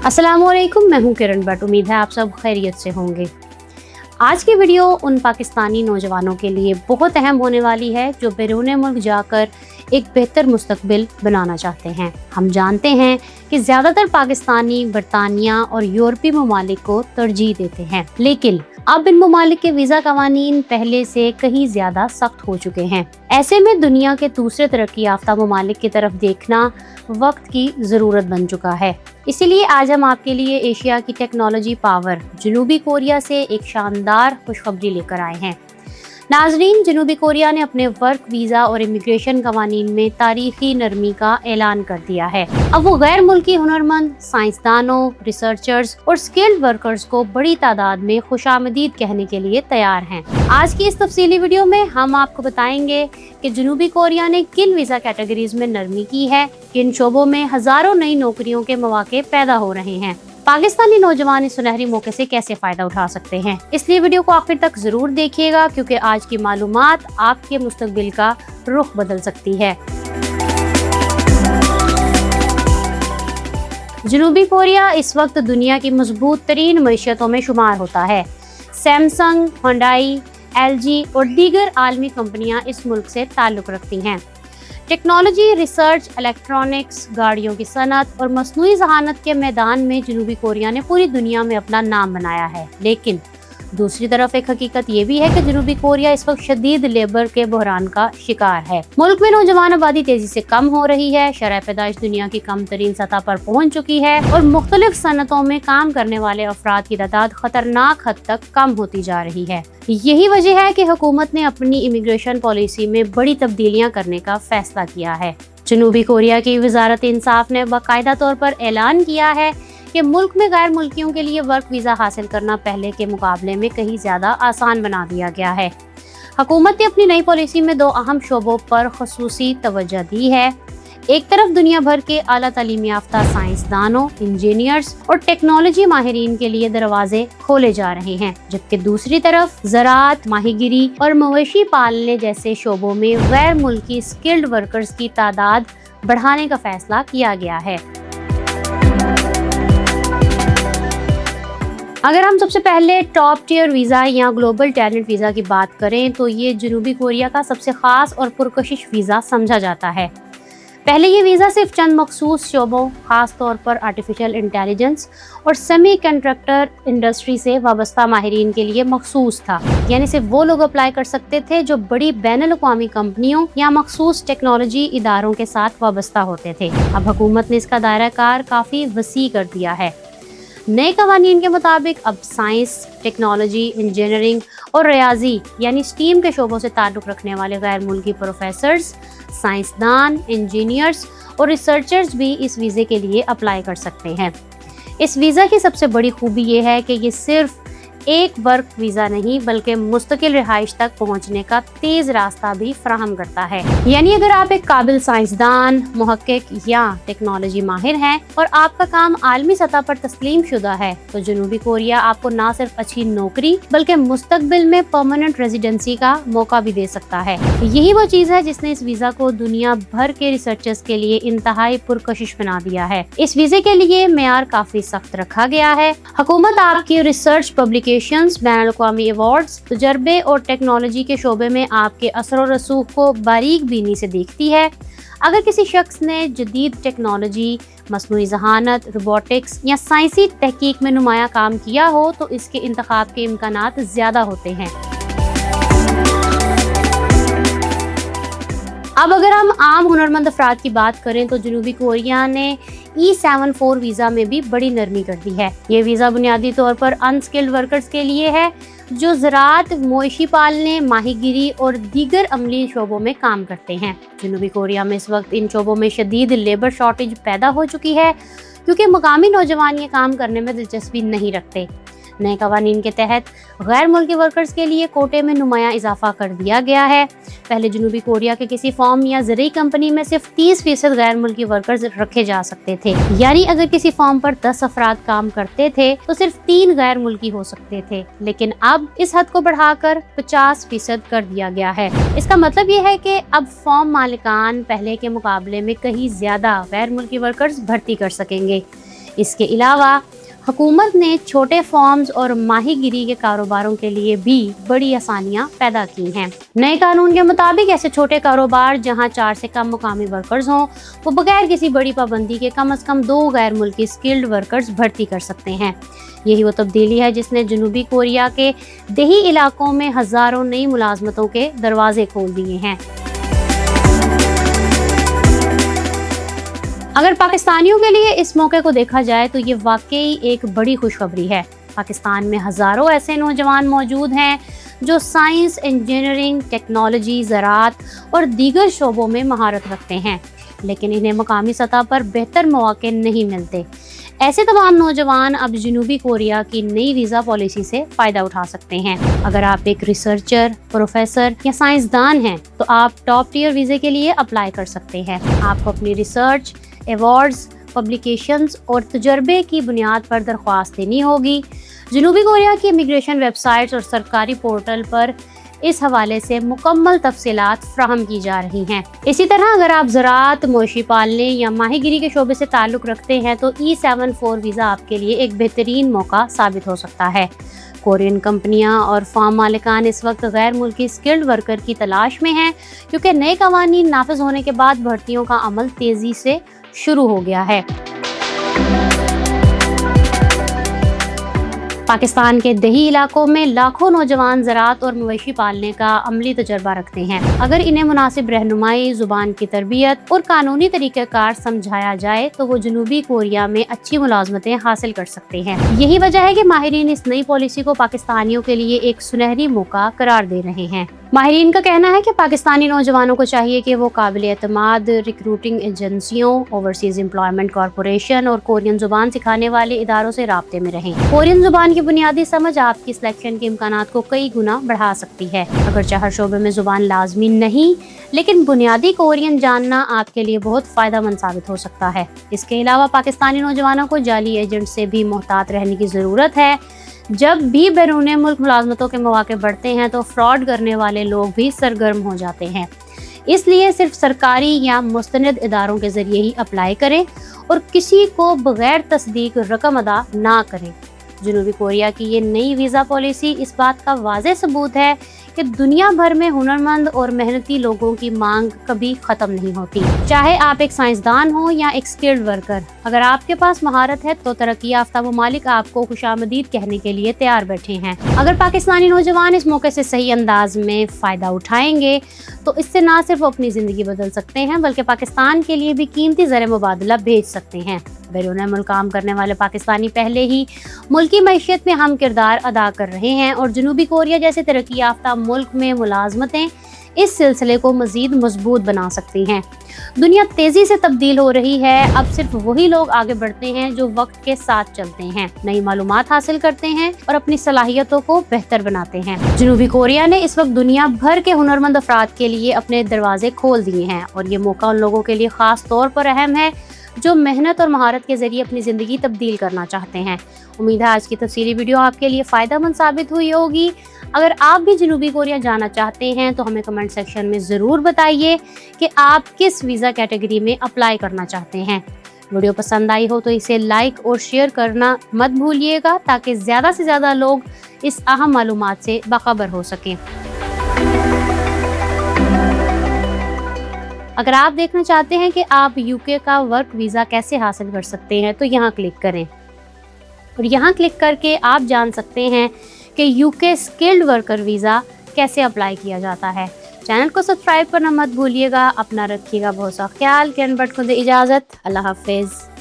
अस्सलाम वालेकुम, मैं हूं किरण भट्ट। उम्मीद है आप सब खैरियत से होंगे। आज की वीडियो उन पाकिस्तानी नौजवानों के लिए बहुत अहम होने वाली है जो बैरून मुल्क जाकर एक बेहतर मुस्तकबिल बनाना चाहते हैं। हम जानते हैं कि ज़्यादातर पाकिस्तानी बरतानिया और यूरोपीय ममालिक को तरजीह देते हैं, लेकिन अब इन ममालिक के वीज़ा कवानीन पहले से कहीं ज़्यादा सख्त हो चुके हैं। ऐसे में दुनिया के दूसरे तरक्की याफ्ता ममालिक की तरफ देखना वक्त की ज़रूरत बन चुका है। इसीलिए आज हम आपके लिए एशिया की टेक्नोलॉजी पावर जनूबी कोरिया से एक शानदार खुशखबरी लेकर आए हैं। नाजरीन, जनूबी कोरिया ने अपने वर्क वीज़ा और इमिग्रेशन कवानीन में तारीखी नरमी का ऐलान कर दिया है। अब वो गैर मुल्की हुनरमंद, साइंसदानों, रिसर्चर्स और स्किल्ड वर्कर्स को बड़ी तादाद में खुशामदीद कहने के लिए तैयार हैं। आज की इस तफसीली वीडियो में हम आपको बताएंगे कि जनूबी कोरिया ने किन वीज़ा कैटेगरीज में नरमी की है, किन शोबों में हज़ारों नई नौकरियों के मौके पैदा हो रहे हैं, पाकिस्तानी नौजवान इस सुनहरी मौके से कैसे फायदा उठा सकते हैं। इसलिए वीडियो को आखिर तक जरूर देखिएगा, क्योंकि आज की मालूमात आपके मुस्तकबिल का रुख बदल सकती है। जनूबी कोरिया इस वक्त दुनिया की मजबूत तरीन मईशतों में शुमार होता है। सैमसंग, हुंडई, LG और दीगर आलमी कंपनियां इस मुल्क से ताल्लुक़ रखती हैं। टेक्नोलॉजी, रिसर्च, इलेक्ट्रॉनिक्स, गाड़ियों की सनत और मसनूई ज़हानत के मैदान में जनूबी कोरिया ने पूरी दुनिया में अपना नाम बनाया है। लेकिन दूसरी तरफ एक हकीकत ये भी है कि जनूबी कोरिया इस वक्त शदीद लेबर के बहरान का शिकार है। मुल्क में नौजवान आबादी तेजी से कम हो रही है, शरह पैदाइश दुनिया की कम तरीन सतह पर पहुँच चुकी है और मुख्तलिफ सनतों में काम करने वाले अफराद की तादाद खतरनाक हद तक कम होती जा रही है। यही वजह है कि हुकूमत ने अपनी इमिग्रेशन पॉलिसी में बड़ी तब्दीलियां करने का फैसला किया है। जनूबी कोरिया की वजारत इंसाफ ने बाकायदा तौर पर ऐलान किया है कि मुल्क में गैर मुल्कियों के लिए वर्क वीज़ा हासिल करना पहले के मुकाबले में कहीं ज़्यादा आसान बना दिया गया है। हुकूमत ने अपनी नई पॉलिसी में 2 अहम शोबों पर खुसूसी तवज्जो दी है। एक तरफ दुनिया भर के आला तालीम याफ्ता साइंसदानों, इंजीनियर्स और टेक्नोलॉजी माहिरीन के लिए दरवाजे खोले जा रहे हैं, जबकि दूसरी तरफ ज़राअत, माहीगिरी और मवेशी पालने जैसे शोबों में गैर मुल्की स्किल्ड वर्कर्स की तादाद बढ़ाने का फैसला किया गया है। अगर हम सबसे पहले टॉप टियर वीज़ा या ग्लोबल टैलेंट वीज़ा की बात करें तो ये जनूबी कोरिया का सबसे ख़ास और पुरकशिश वीज़ा समझा जाता है। पहले ये वीज़ा सिर्फ चंद मखसूस शोबों, ख़ास तौर पर आर्टिफिशियल इंटेलिजेंस और सेमी कंडक्टर इंडस्ट्री से वाबस्ता माहिरीन के लिए मखसूस था, यानी सिर्फ वो लोग अप्लाई कर सकते थे जो बड़ी बैनुल-अक़वामी कंपनियों या मखसूस टेक्नोलॉजी इदारों के साथ वाबस्ता होते थे। अब हुकूमत ने इसका दायरा कार काफ़ी वसी कर दिया है। नए कवानीन के मुताबिक अब साइंस, टेक्नोलॉजी, इंजीनियरिंग और रियाजी यानी स्टीम के शोबों से ताल्लुक़ रखने वाले गैर मुल्की प्रोफेसर्स, साइंसदान, इंजीनियर्स और रिसर्चर्स भी इस वीज़े के लिए अप्लाई कर सकते हैं। इस वीज़ा की सबसे बड़ी खूबी ये है कि ये सिर्फ एक वर्क वीज़ा नहीं बल्कि मुस्तकिल रिहाइश तक पहुंचने का तेज़ रास्ता भी फराहम करता है। यानी अगर आप एक काबिल साइंसदान, मुहक्किक या टेक्नोलॉजी माहिर हैं और आपका काम आलमी सतह पर तस्लीम शुदा है, तो जनूबी कोरिया आपको ना सिर्फ अच्छी नौकरी बल्कि मुस्तकबिल में परमानेंट रेजिडेंसी का मौका भी दे सकता है। यही वो चीज़ है जिसने इस वीज़ा को दुनिया भर के रिसर्चर्स के लिए इंतहाई पुरकशिश बना दिया है। इस वीज़े के लिए मेयार काफ़ी सख्त रखा गया है। हुकूमत आपकी रिसर्च, पब्लिकेशन, बैनुल-अक़वामी अवार्ड्स, तजर्बे और टेक्नोलॉजी के शोबे में आपके असर और रसूख को बारीक बीनी से देखती है। अगर किसी शख्स ने जदीद टेक्नोलॉजी, मसनूई ज़हानत, रोबोटिक्स या साइंसी तहकीक में नुमाया काम किया हो तो इसके इंतखाब के इम्कानात ज़्यादा होते हैं। अब अगर हम आम हुनरमंद अफराद की बात करें तो जनूबी कोरिया ने E74 वीज़ा में भी बड़ी नरमी कर दी है। ये वीज़ा बुनियादी तौर पर अनस्किल्ड वर्कर्स के लिए है जो ज़राअत, मवेशी पालने, माहीगिरी और दीगर अमली शोबों में काम करते हैं। जनूबी कोरिया में इस वक्त इन शोबों में शदीद लेबर शॉर्टेज पैदा हो चुकी है, क्योंकि मकामी नौजवान ये काम करने में दिलचस्पी नहीं रखते। नए कवानीन के तहत गैर मुल्की वर्कर्स के लिए कोटे में नुमाया इजाफा कर दिया गया है। पहले जनूबी कोरिया के किसी फॉर्म या ज़रूरी कंपनी में सिर्फ 30% गैर मुल्की वर्कर्स रखे जा सकते थे, यानी अगर किसी फॉर्म पर 10 अफराद काम करते थे तो सिर्फ 3 गैर मुल्की हो सकते थे, लेकिन अब इस हद को बढ़ाकर 50% कर दिया गया है। इसका मतलब ये है कि अब फॉर्म मालिकान पहले के मुकाबले में कहीं ज्यादा गैर मुल्की वर्कर्स भर्ती कर सकेंगे। اس کے علاوہ حکومت نے چھوٹے فارمز اور ماہی گیری کے کاروباروں کے لیے بھی بڑی آسانیاں پیدا کی ہیں۔ نئے قانون کے مطابق ایسے چھوٹے کاروبار جہاں 4 سے کم مقامی ورکرز ہوں وہ بغیر کسی بڑی پابندی کے کم از کم 2 غیر ملکی اسکلڈ ورکرز بھرتی کر سکتے ہیں۔ یہی وہ تبدیلی ہے جس نے جنوبی کوریا کے دیہی علاقوں میں ہزاروں نئی ملازمتوں کے دروازے کھول دیے ہیں۔ اگر پاکستانیوں کے لیے اس موقع کو دیکھا جائے تو یہ واقعی ایک بڑی خوشخبری ہے۔ پاکستان میں ہزاروں ایسے نوجوان موجود ہیں جو سائنس، انجینئرنگ، ٹیکنالوجی، زراعت اور دیگر شعبوں میں مہارت رکھتے ہیں، لیکن انہیں مقامی سطح پر بہتر مواقع نہیں ملتے۔ ایسے تمام نوجوان اب جنوبی کوریا کی نئی ویزا پالیسی سے فائدہ اٹھا سکتے ہیں۔ اگر آپ ایک ریسرچر، پروفیسر یا سائنسدان ہیں تو آپ ٹاپ ٹیئر ویزے کے لیے اپلائی کر سکتے ہیں۔ آپ کو اپنی ریسرچ، ایوارڈز، پبلیکیشنز اور تجربے کی بنیاد پر درخواست دینی ہوگی۔ جنوبی کوریا کی امیگریشن ویب سائٹس اور سرکاری پورٹل پر اس حوالے سے مکمل تفصیلات فراہم کی جا رہی ہیں۔ اسی طرح اگر آپ زراعت، مویشی پالنے یا ماہی گیری کے شعبے سے تعلق رکھتے ہیں تو E74 ویزا آپ کے لیے ایک بہترین موقع ثابت ہو سکتا ہے۔ کورین کمپنیاں اور فارم مالکان اس وقت غیر ملکی اسکلڈ ورکر کی تلاش میں ہیں، کیونکہ نئے قوانین نافذ ہونے کے بعد بھرتیوں کا عمل تیزی سے شروع ہو گیا ہے۔ پاکستان کے دیہی علاقوں میں لاکھوں نوجوان زراعت اور مویشی پالنے کا عملی تجربہ رکھتے ہیں۔ اگر انہیں مناسب رہنمائی، زبان کی تربیت اور قانونی طریقہ کار سمجھایا جائے تو وہ جنوبی کوریا میں اچھی ملازمتیں حاصل کر سکتے ہیں۔ یہی وجہ ہے کہ ماہرین اس نئی پالیسی کو پاکستانیوں کے لیے ایک سنہری موقع قرار دے رہے ہیں۔ ماہرین کا کہنا ہے کہ پاکستانی نوجوانوں کو چاہیے کہ وہ قابل اعتماد ریکروٹنگ ایجنسیوں، اوورسیز امپلائمنٹ کارپوریشن اور کورین زبان سکھانے والے اداروں سے رابطے میں رہیں۔ کورین زبان کی بنیادی سمجھ آپ کی سلیکشن کے امکانات کو کئی گنا بڑھا سکتی ہے۔ اگرچہ ہر شعبے میں زبان لازمی نہیں، لیکن بنیادی کورین جاننا آپ کے لیے بہت فائدہ مند ثابت ہو سکتا ہے۔ اس کے علاوہ پاکستانی نوجوانوں کو جعلی ایجنٹ سے بھی محتاط رہنے کی ضرورت ہے۔ جب بھی بیرون ملک ملازمتوں کے مواقع بڑھتے ہیں تو فراڈ کرنے والے لوگ بھی سرگرم ہو جاتے ہیں۔ اس لیے صرف سرکاری یا مستند اداروں کے ذریعے ہی اپلائی کریں اور کسی کو بغیر تصدیق رقم ادا نہ کریں۔ جنوبی کوریا کی یہ نئی ویزا پالیسی اس بات کا واضح ثبوت ہے کہ دنیا بھر میں ہنرمند اور محنتی لوگوں کی مانگ کبھی ختم نہیں ہوتی۔ چاہے آپ ایک سائنسدان ہو یا ایک اسکلڈ ورکر، اگر آپ کے پاس مہارت ہے تو ترقی یافتہ ممالک آپ کو خوشامدید کہنے کے لیے تیار بیٹھے ہیں۔ اگر پاکستانی نوجوان اس موقع سے صحیح انداز میں فائدہ اٹھائیں گے تو اس سے نہ صرف اپنی زندگی بدل سکتے ہیں بلکہ پاکستان کے لیے بھی قیمتی زر مبادلہ بھیج سکتے ہیں۔ بیرون ملک کام کرنے والے پاکستانی پہلے ہی ملکی معیشت میں اہم کردار ادا کر رہے ہیں اور جنوبی کوریا جیسے ترقی یافتہ ملک میں ملازمتیں اس سلسلے کو مزید مضبوط بنا سکتی ہیں۔ دنیا تیزی سے تبدیل ہو رہی ہے، اب صرف وہی لوگ آگے بڑھتے ہیں جو وقت کے ساتھ چلتے ہیں، نئی معلومات حاصل کرتے ہیں اور اپنی صلاحیتوں کو بہتر بناتے ہیں۔ جنوبی کوریا نے اس وقت دنیا بھر کے ہنرمند افراد کے لیے اپنے دروازے کھول دیے ہیں اور یہ موقع ان لوگوں کے لیے خاص طور پر اہم ہے جو محنت اور مہارت کے ذریعے اپنی زندگی تبدیل کرنا چاہتے ہیں۔ امید ہے آج کی تفصیلی ویڈیو آپ کے لیے فائدہ مند ثابت ہوئی ہوگی۔ اگر آپ بھی جنوبی کوریا جانا چاہتے ہیں تو ہمیں کمنٹ سیکشن میں ضرور بتائیے کہ آپ کس ویزا کیٹیگری میں اپلائی کرنا چاہتے ہیں۔ ویڈیو پسند آئی ہو تو اسے لائک اور شیئر کرنا مت بھولیے گا تاکہ زیادہ سے زیادہ لوگ اس اہم معلومات سے باخبر ہو سکیں۔ اگر آپ دیکھنا چاہتے ہیں کہ آپ UK کا ورک ویزا کیسے حاصل کر سکتے ہیں تو یہاں کلک کریں اور یہاں کلک کر کے آپ جان سکتے ہیں کہ UK اسکلڈ ورکر ویزا کیسے اپلائی کیا جاتا ہے۔ چینل کو سبسکرائب کرنا مت بھولیے گا۔ اپنا رکھیے گا بہت سا خیال۔ کرن بٹ کو دے اجازت۔ اللہ حافظ۔